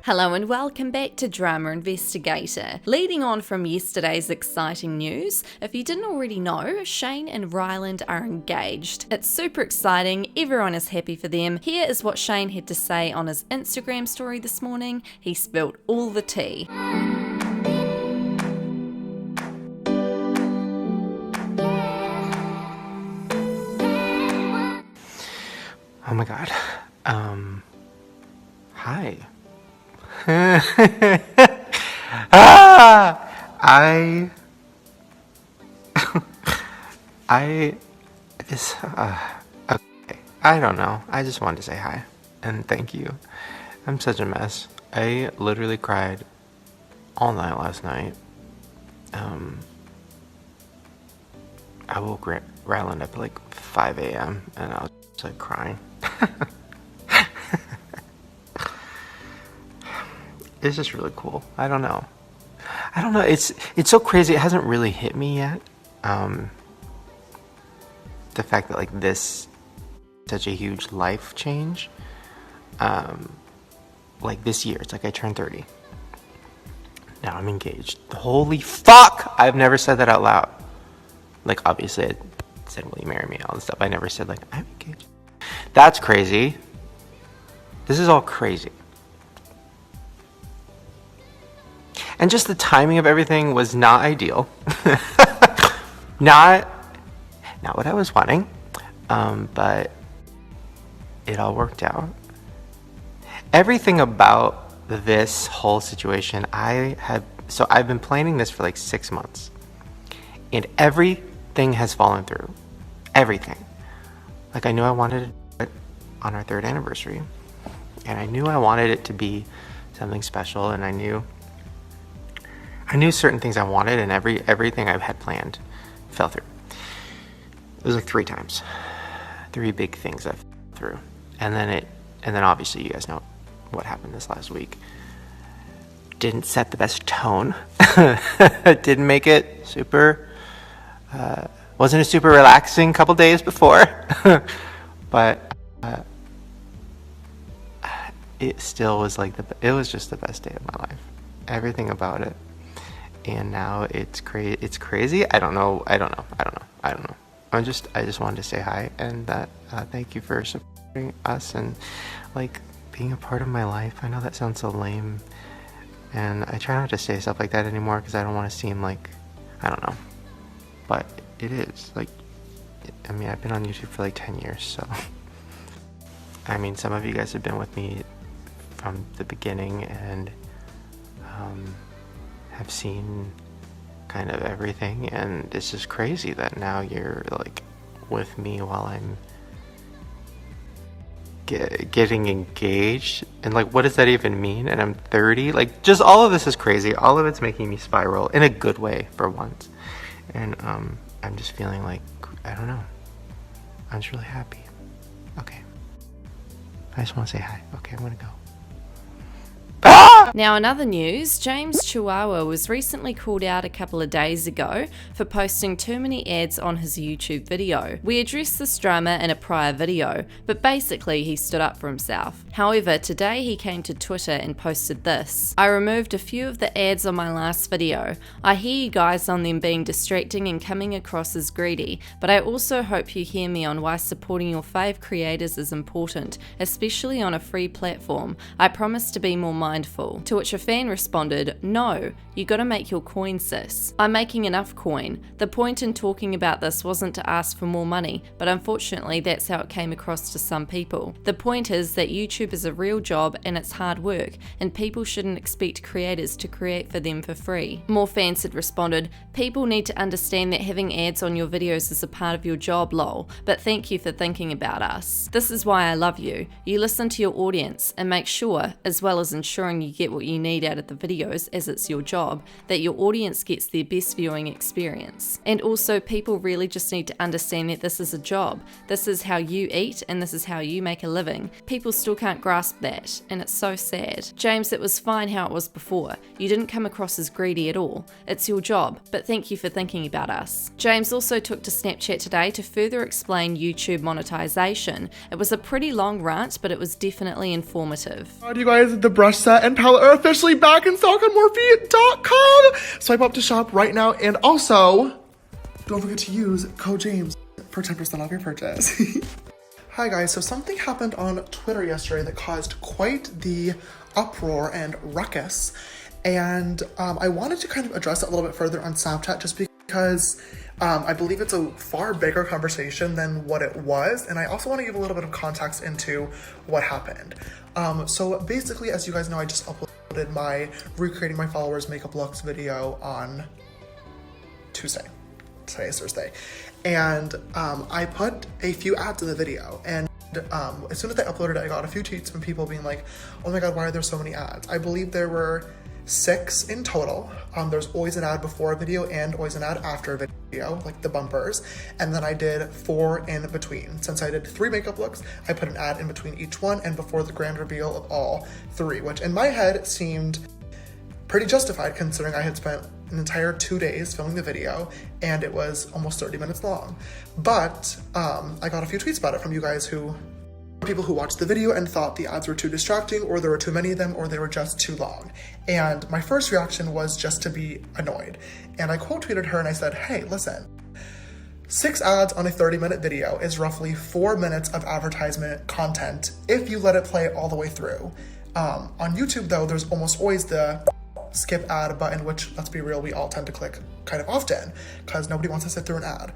Hello and welcome back to Drama Investigator. Leading on from yesterday's exciting news, if you didn't already know, Shane and Ryland are engaged. It's super exciting, everyone is happy for them. Here is what Shane had to say on his Instagram story this morning. He spilled all the tea. Oh my god. Hi. Okay. I don't know. I just wanted to say hi and thank you. I'm such a mess. I literally cried all night last night. I woke Ryland up at like 5 a.m. and I was just like crying. It's just really cool. I don't know. It's so crazy. It hasn't really hit me yet. The fact that like this such a huge life change. Like this year, it's like I turned 30. Now I'm engaged. Holy fuck! I've never said that out loud. Like obviously I said, will you marry me? All this stuff. I never said like, I'm engaged. That's crazy. This is all crazy. And just the timing of everything was not ideal. not what I was wanting. But it all worked out. Everything about this whole situation, I've been planning this for like 6 months. And everything has fallen through. Everything. Like I knew I wanted to do it on our 3rd anniversary. And I knew I wanted it to be something special, and I knew certain things I wanted, and everything I had planned fell through. It was like 3 times. 3 big things that fell through. And then obviously you guys know what happened this last week. Didn't set the best tone. Didn't make it super, wasn't a super relaxing couple days before. But it still was like it was just the best day of my life. Everything about it. And now it's crazy. I don't know. I just wanted to say hi and that thank you for supporting us and like being a part of my life. I know that sounds so lame, and I try not to say stuff like that anymore because I don't want to seem like, I don't know, but it is like, I mean, I've been on YouTube for like 10 years, so I mean, some of you guys have been with me from the beginning and have seen kind of everything, and it's just crazy that now you're like with me while I'm getting engaged, and like what does that even mean? And I'm 30. Like just all of this is crazy. All of it's making me spiral in a good way for once, and I'm just feeling like, I don't know, I'm just really happy. Okay, I just want to say hi. Okay, I'm gonna go. Now in other news, James Chihuahua was recently called out a couple of days ago for posting too many ads on his YouTube video. We addressed this drama in a prior video, but basically he stood up for himself. However, today he came to Twitter and posted this. I removed a few of the ads on my last video. I hear you guys on them being distracting and coming across as greedy, but I also hope you hear me on why supporting your fave creators is important, especially on a free platform. I promise to be more mindful. To which a fan responded, no, you gotta make your coin, sis. I'm making enough coin. The point in talking about this wasn't to ask for more money, but unfortunately that's how it came across to some people. The point is that YouTube is a real job and it's hard work, and people shouldn't expect creators to create for them for free. More fans had responded, people need to understand that having ads on your videos is a part of your job, lol, but thank you for thinking about us. This is why I love you. You listen to your audience and make sure, as well as ensuring you get what you need out of the videos as it's your job, that your audience gets their best viewing experience. And also, people really just need to understand that this is a job. This is how you eat and this is how you make a living. People still can't grasp that, and it's so sad. James, it was fine how it was before. You didn't come across as greedy at all. It's your job, but thank you for thinking about us. James also took to Snapchat today to further explain YouTube monetization. It was a pretty long rant, but it was definitely informative. You guys, the brush set and palette y'all are officially back in stock on Morphe.com. Swipe up to shop right now, and also don't forget to use code James for 10% off your purchase. Hi guys, so something happened on Twitter yesterday that caused quite the uproar and ruckus, and I wanted to kind of address it a little bit further on Snapchat just because I believe it's a far bigger conversation than what it was, and I also want to give a little bit of context into what happened. So basically, as you guys know, I just uploaded my recreating my followers' makeup looks video on Tuesday. Today is Thursday. And I put a few ads in the video, and as soon as I uploaded it, I got a few tweets from people being like, oh my god, why are there so many ads? I believe there were 6 in total. There's always an ad before a video and always an ad after a video, like the bumpers. And then I did 4 in between. Since I did 3 makeup looks, I put an ad in between each one and before the grand reveal of all 3, which in my head seemed pretty justified considering I had spent an entire 2 days filming the video and it was almost 30 minutes long. But I got a few tweets about it from you guys people who watched the video and thought the ads were too distracting, or there were too many of them, or they were just too long. And my first reaction was just to be annoyed. And I quote tweeted her and I said, hey, listen, 6 ads on a 30-minute video is roughly 4 minutes of advertisement content if you let it play all the way through. On YouTube though, there's almost always the skip ad button, which, let's be real, we all tend to click kind of often because nobody wants to sit through an ad.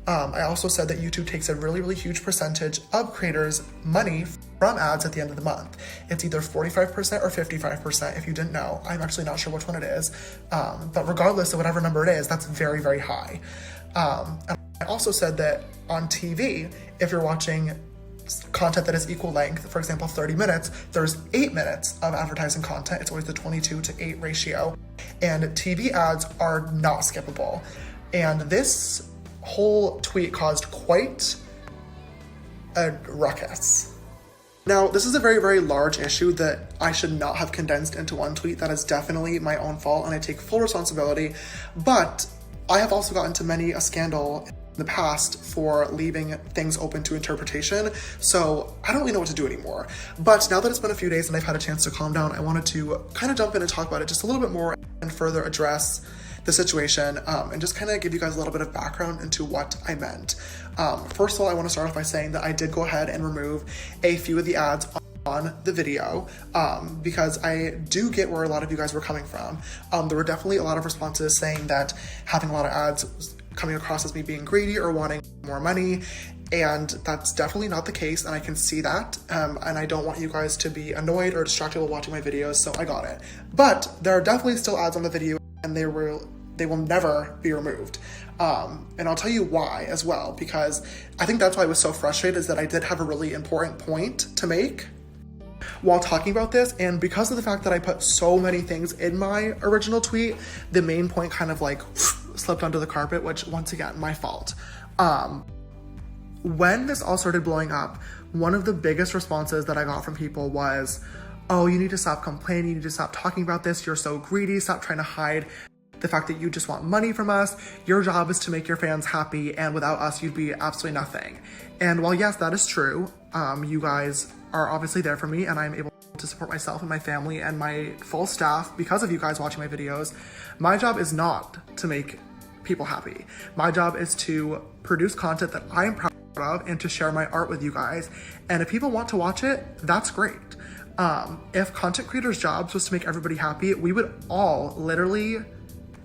I also said that YouTube takes a really, really huge percentage of creators' money from ads at the end of the month. It's either 45% or 55% if you didn't know. I'm actually not sure which one it is. But regardless of whatever number it is, that's very, very high. And I also said that on TV, if you're watching content that is equal length, for example, 30 minutes, there's 8 minutes of advertising content. It's always the 22:8 ratio. And TV ads are not skippable. And this whole tweet caused quite a ruckus. Now, this is a very, very large issue that I should not have condensed into one tweet. That is definitely my own fault and I take full responsibility. But I have also gotten into many a scandal in the past for leaving things open to interpretation, so I don't really know what to do anymore. But now that it's been a few days and I've had a chance to calm down, I wanted to kind of jump in and talk about it just a little bit more and further address the situation and just kind of give you guys a little bit of background into what I meant. First of all, I want to start off by saying that I did go ahead and remove a few of the ads on the video because I do get where a lot of you guys were coming from. There were definitely a lot of responses saying that having a lot of ads was coming across as me being greedy or wanting more money, and that's definitely not the case, and I can see that, and I don't want you guys to be annoyed or distracted while watching my videos, so I got it. But there are definitely still ads on the video, and they will never be removed. And I'll tell you why as well, because I think that's why I was so frustrated, is that I did have a really important point to make while talking about this, and because of the fact that I put so many things in my original tweet, the main point kind of like slipped under the carpet, which once again, my fault. When this all started blowing up, one of the biggest responses that I got from people was, oh, you need to stop complaining, you need to stop talking about this, you're so greedy, stop trying to hide the fact that you just want money from us. Your job is to make your fans happy, and without us, you'd be absolutely nothing. And while yes, that is true, you guys are obviously there for me, and I'm able to support myself and my family and my full staff because of you guys watching my videos. My job is not to make people happy. My job is to produce content that I am proud of and to share my art with you guys. And if people want to watch it, that's great. If content creators' jobs was to make everybody happy, we would all literally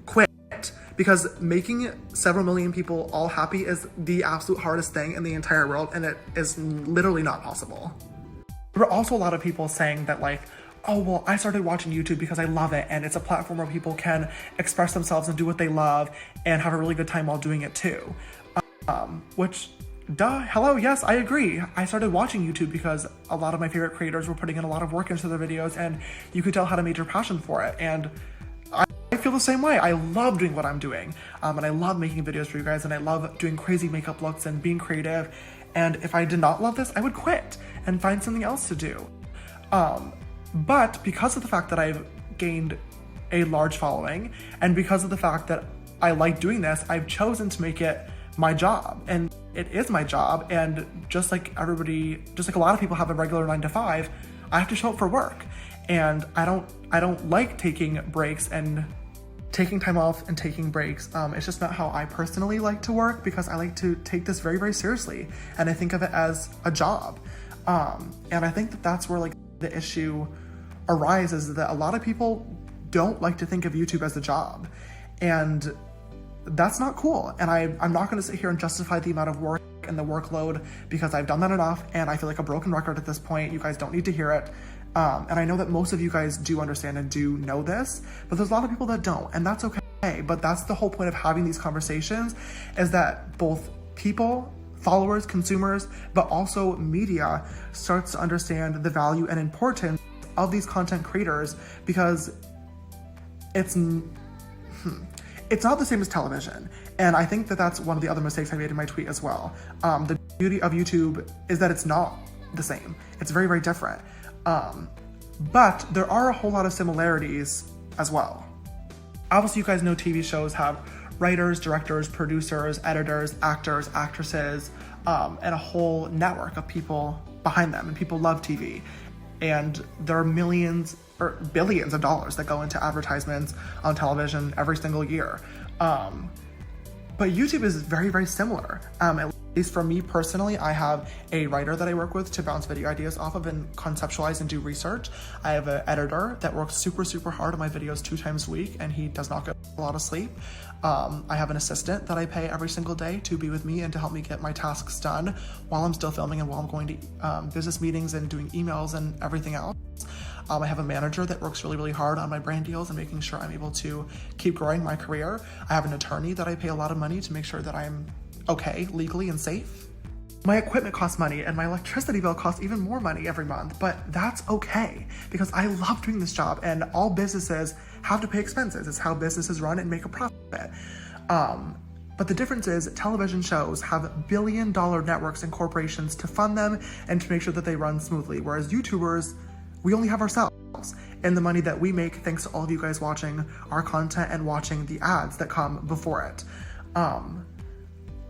quit, because making several million people all happy is the absolute hardest thing in the entire world, and it is literally not possible. There were also a lot of people saying that like, oh, well, I started watching YouTube because I love it, and it's a platform where people can express themselves and do what they love and have a really good time while doing it too. Which, duh, hello, yes, I agree. I started watching YouTube because a lot of my favorite creators were putting in a lot of work into their videos, and you could tell had a major passion for it. And I feel the same way. I love doing what I'm doing, and I love making videos for you guys, and I love doing crazy makeup looks and being creative. And if I did not love this, I would quit and find something else to do. But because of the fact that I've gained a large following, and because of the fact that I like doing this, I've chosen to make it my job. And it is my job, and just like everybody, just like a lot of people have a regular 9 to 5, I have to show up for work. And I don't like taking breaks and taking time off and taking breaks. It's just not how I personally like to work, because I like to take this very, very seriously. And I think of it as a job. And I think that that's where like the issue arises, that a lot of people don't like to think of YouTube as a job. And that's not cool. And I'm not going to sit here and justify the amount of work and the workload, because I've done that enough and I feel like a broken record at this point. You guys don't need to hear it. And I know that most of you guys do understand and do know this, but there's a lot of people that don't, and that's okay. But that's the whole point of having these conversations, is that both people, followers, consumers, but also media starts to understand the value and importance of these content creators, because it's not the same as television. And I think that that's one of the other mistakes I made in my tweet as well. The beauty of YouTube is that it's not the same. It's very, very different. But there are a whole lot of similarities as well. Obviously, you guys know TV shows have writers, directors, producers, editors, actors, actresses, and a whole network of people behind them. And people love TV. And there are millions or billions of dollars that go into advertisements on television every single year. But YouTube is very, very similar. At least for me personally, I have a writer that I work with to bounce video ideas off of and conceptualize and do research. I have an editor that works super, super hard on my videos 2 times a week, and he does not get a lot of sleep. I have an assistant that I pay every single day to be with me and to help me get my tasks done while I'm still filming and while I'm going to business meetings and doing emails and everything else. I have a manager that works really, really hard on my brand deals and making sure I'm able to keep growing my career. I have an attorney that I pay a lot of money to make sure that I'm okay legally and safe. My equipment costs money, and my electricity bill costs even more money every month, but that's okay, because I love doing this job, and all businesses have to pay expenses. It's how businesses run and make a profit. But the difference is television shows have billion-dollar networks and corporations to fund them and to make sure that they run smoothly, whereas YouTubers, we only have ourselves and the money that we make thanks to all of you guys watching our content and watching the ads that come before it.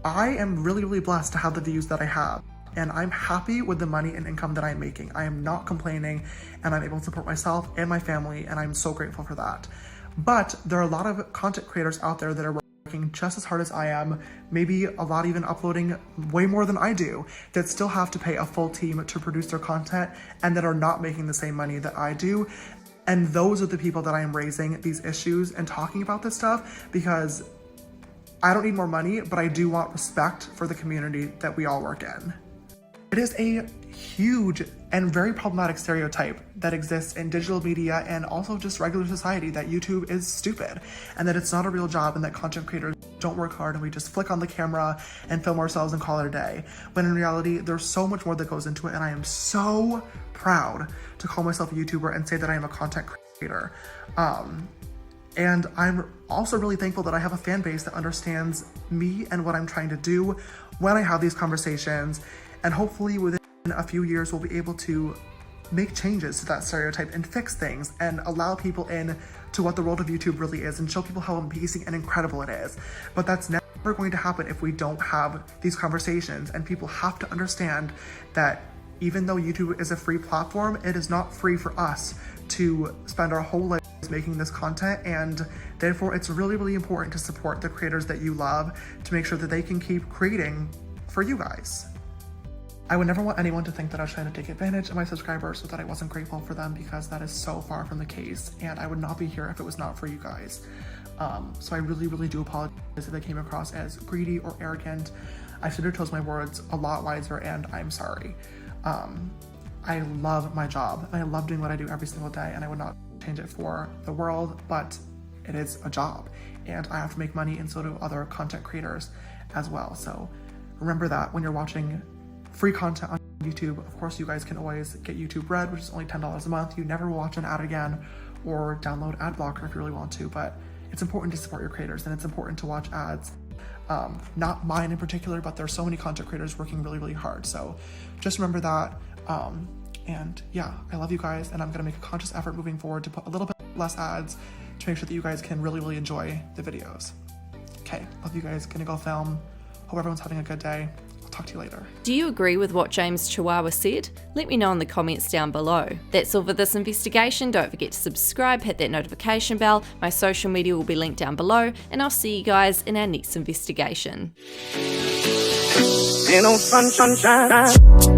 I am really, really blessed to have the views that I have, and I'm happy with the money and income that I'm making. I am not complaining, and I'm able to support myself and my family, and I'm so grateful for that. But there are a lot of content creators out there that are working just as hard as I am, maybe a lot even uploading way more than I do, that still have to pay a full team to produce their content and that are not making the same money that I do. And those are the people that I am raising these issues and talking about this stuff, because I don't need more money, but I do want respect for the community that we all work in. It is a huge and very problematic stereotype that exists in digital media and also just regular society, that YouTube is stupid and that it's not a real job and that content creators don't work hard and we just flick on the camera and film ourselves and call it a day. When in reality, there's so much more that goes into it, and I am so proud to call myself a YouTuber and say that I am a content creator. And I'm also really thankful that I have a fan base that understands me and what I'm trying to do when I have these conversations. And hopefully within a few years, we'll be able to make changes to that stereotype and fix things and allow people in to what the world of YouTube really is and show people how amazing and incredible it is. But that's never going to happen if we don't have these conversations, and people have to understand that even though YouTube is a free platform, it is not free for us to spend our whole lives making this content, and therefore it's really, really important to support the creators that you love to make sure that they can keep creating for you guys. I would never want anyone to think that I was trying to take advantage of my subscribers or that I wasn't grateful for them, because that is so far from the case, and I would not be here if it was not for you guys. So I really, really do apologize if I came across as greedy or arrogant. I should have chosen my words a lot wiser, and I'm sorry. I love my job, and I love doing what I do every single day, and I would not change it for the world, but it is a job, and I have to make money, and so do other content creators as well. So remember that when you're watching free content on YouTube. Of course, you guys can always get YouTube Red, which is only $10 a month. You never will watch an ad again, or download ad blocker if you really want to, but it's important to support your creators, and it's important to watch ads. Not mine in particular, but there's so many content creators working really, really hard. So just remember that. And yeah, I love you guys, and I'm gonna make a conscious effort moving forward to put a little bit less ads to make sure that you guys can really, really enjoy the videos. Okay, love you guys, gonna go film. Hope everyone's having a good day. talk to you later. Do you agree with what James Chihuahua said? Let me know in the comments down below. That's all for this investigation. Don't forget to subscribe, hit that notification bell. My social media will be linked down below, and I'll see you guys in our next investigation. Ain't no sunshine.